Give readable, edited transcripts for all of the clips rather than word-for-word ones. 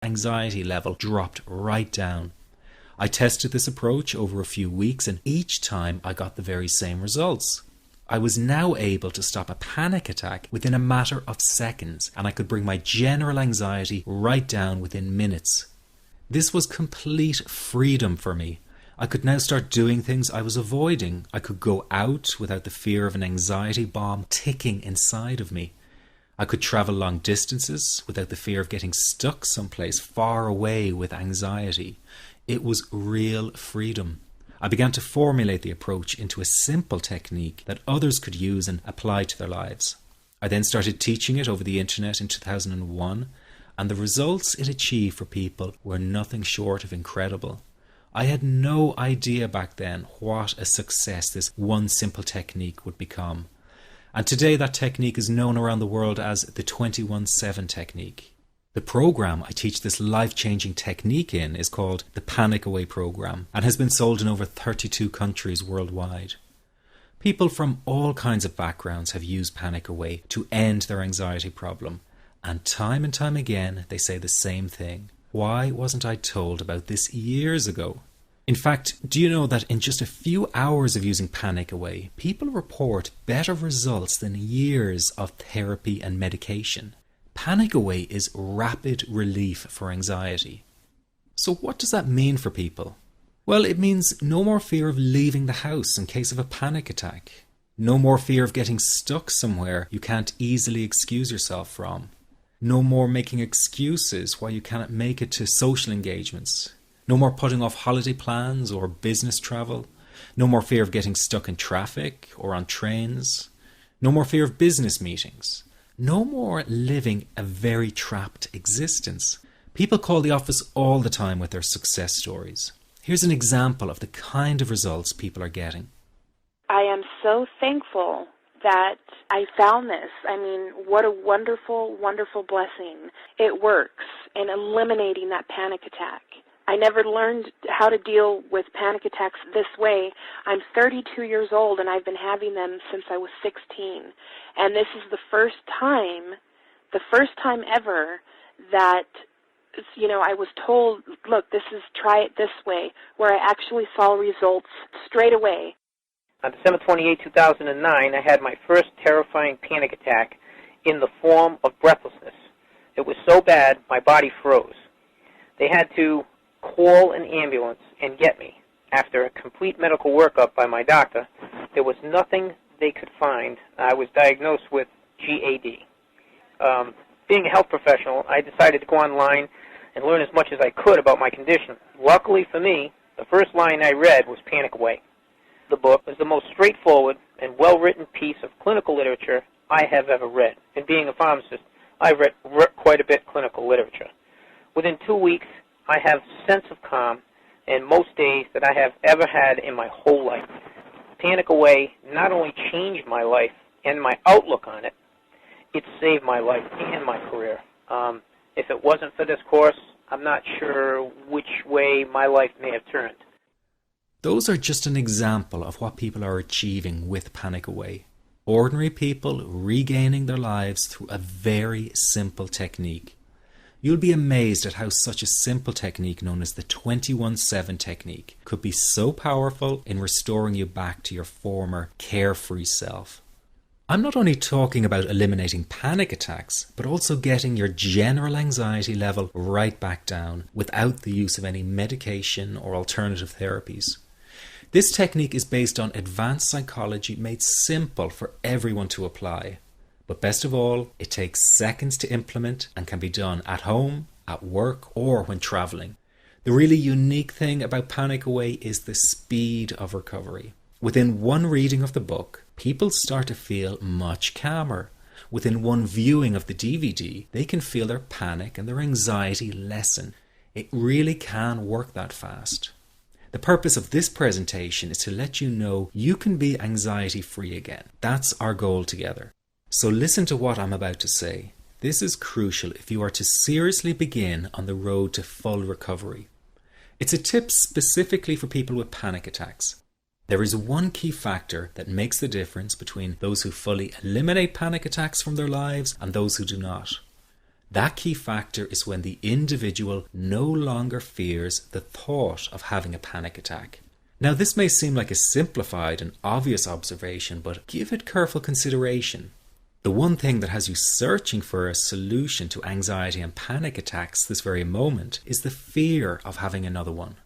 anxiety level dropped right down. I tested this approach over a few weeks, and each time I got the very same results. I was now able to stop a panic attack within a matter of seconds, and I could bring my general anxiety right down within minutes. This was complete freedom for me. I could now start doing things I was avoiding. I could go out without the fear of an anxiety bomb ticking inside of me. I could travel long distances without the fear of getting stuck someplace far away with anxiety. It was real freedom. I began to formulate the approach into a simple technique that others could use and apply to their lives. I then started teaching it over the internet in 2001, and the results it achieved for people were nothing short of incredible. I had no idea back then what a success this one simple technique would become. And today that technique is known around the world as the 21-7 technique. The program I teach this life-changing technique in is called the Panic Away program and has been sold in over 32 countries worldwide. People from all kinds of backgrounds have used Panic Away to end their anxiety problem, and time again they say the same thing. Why wasn't I told about this years ago? In fact, do you know that in just a few hours of using Panic Away, people report better results than years of therapy and medication? Panic Away is rapid relief for anxiety. So what does that mean for people? Well, it means no more fear of leaving the house in case of a panic attack. No more fear of getting stuck somewhere you can't easily excuse yourself from. No more making excuses why you cannot make it to social engagements. No more putting off holiday plans or business travel. No more fear of getting stuck in traffic or on trains. No more fear of business meetings. No more living a very trapped existence. People call the office all the time with their success stories. Here's an example of the kind of results people are getting. I am so thankful that I found this. I mean, what a wonderful, wonderful blessing. It works in eliminating that panic attack. I never learned how to deal with panic attacks this way. I'm 32 years old, and I've been having them since I was 16. And this is the first time ever that, I was told, look, try it this way, where I actually saw results straight away. On December 28, 2009, I had my first terrifying panic attack in the form of breathlessness. It was so bad, my body froze. They had to call an ambulance and get me. After a complete medical workup by my doctor, there was nothing they could find. I was diagnosed with GAD. Being a health professional, I decided to go online and learn as much as I could about my condition. Luckily for me, the first line I read was Panic Away. The book is the most straightforward and well-written piece of clinical literature I have ever read. And being a pharmacist, I've read quite a bit of clinical literature. Within 2 weeks, I have a sense of calm in most days that I have ever had in my whole life. Panic Away not only changed my life and my outlook on it, it saved my life and my career. If it wasn't for this course, I'm not sure which way my life may have turned. Those are just an example of what people are achieving with Panic Away. Ordinary people regaining their lives through a very simple technique. You'll be amazed at how such a simple technique known as the 21-7 technique could be so powerful in restoring you back to your former carefree self. I'm not only talking about eliminating panic attacks, but also getting your general anxiety level right back down without the use of any medication or alternative therapies. This technique is based on advanced psychology made simple for everyone to apply. But best of all, it takes seconds to implement and can be done at home, at work, or when traveling. The really unique thing about Panic Away is the speed of recovery. Within one reading of the book, people start to feel much calmer. Within one viewing of the DVD, they can feel their panic and their anxiety lessen. It really can work that fast. The purpose of this presentation is to let you know you can be anxiety-free again. That's our goal together. So listen to what I'm about to say. This is crucial if you are to seriously begin on the road to full recovery. It's a tip specifically for people with panic attacks. There is one key factor that makes the difference between those who fully eliminate panic attacks from their lives and those who do not. That key factor is when the individual no longer fears the thought of having a panic attack. Now, this may seem like a simplified and obvious observation, but give it careful consideration. The one thing that has you searching for a solution to anxiety and panic attacks this very moment is the fear of having another one.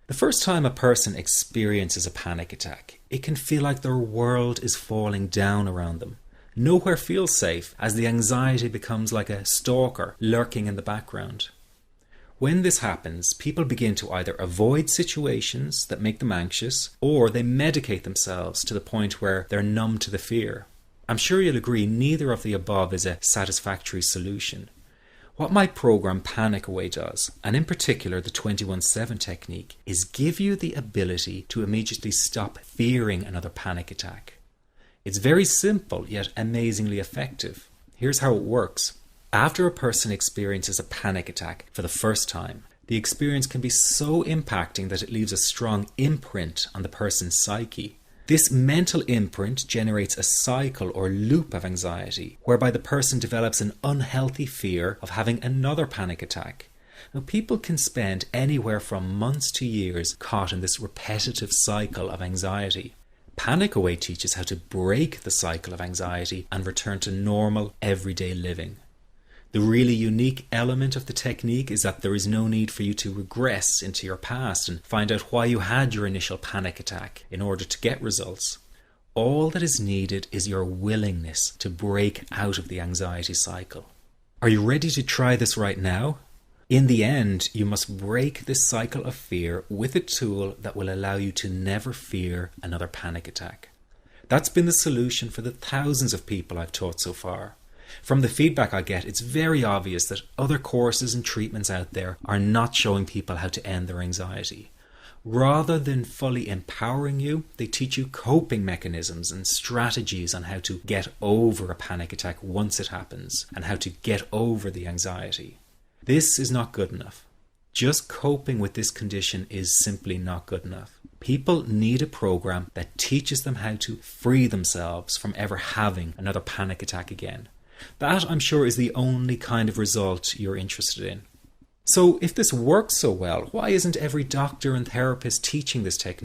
The first time a person experiences a panic attack, it can feel like their world is falling down around them. Nowhere feels safe, as the anxiety becomes like a stalker lurking in the background. When this happens, people begin to either avoid situations that make them anxious, or they medicate themselves to the point where they're numb to the fear. I'm sure you'll agree neither of the above is a satisfactory solution. What my program Panic Away does, and in particular the 21-7 technique, is give you the ability to immediately stop fearing another panic attack. It's very simple yet amazingly effective. Here's how it works. After a person experiences a panic attack for the first time, the experience can be so impacting that it leaves a strong imprint on the person's psyche. This mental imprint generates a cycle or loop of anxiety, whereby the person develops an unhealthy fear of having another panic attack. Now, people can spend anywhere from months to years caught in this repetitive cycle of anxiety. Panic Away teaches how to break the cycle of anxiety and return to normal, everyday living. The really unique element of the technique is that there is no need for you to regress into your past and find out why you had your initial panic attack in order to get results. All that is needed is your willingness to break out of the anxiety cycle. Are you ready to try this right now? In the end, you must break this cycle of fear with a tool that will allow you to never fear another panic attack. That's been the solution for the thousands of people I've taught so far. From the feedback I get, it's very obvious that other courses and treatments out there are not showing people how to end their anxiety. Rather than fully empowering you, they teach you coping mechanisms and strategies on how to get over a panic attack once it happens, and how to get over the anxiety. This is not good enough. Just coping with this condition is simply not good enough. People need a program that teaches them how to free themselves from ever having another panic attack again. That, I'm sure, is the only kind of result you're interested in. So if this works so well, why isn't every doctor and therapist teaching this technique?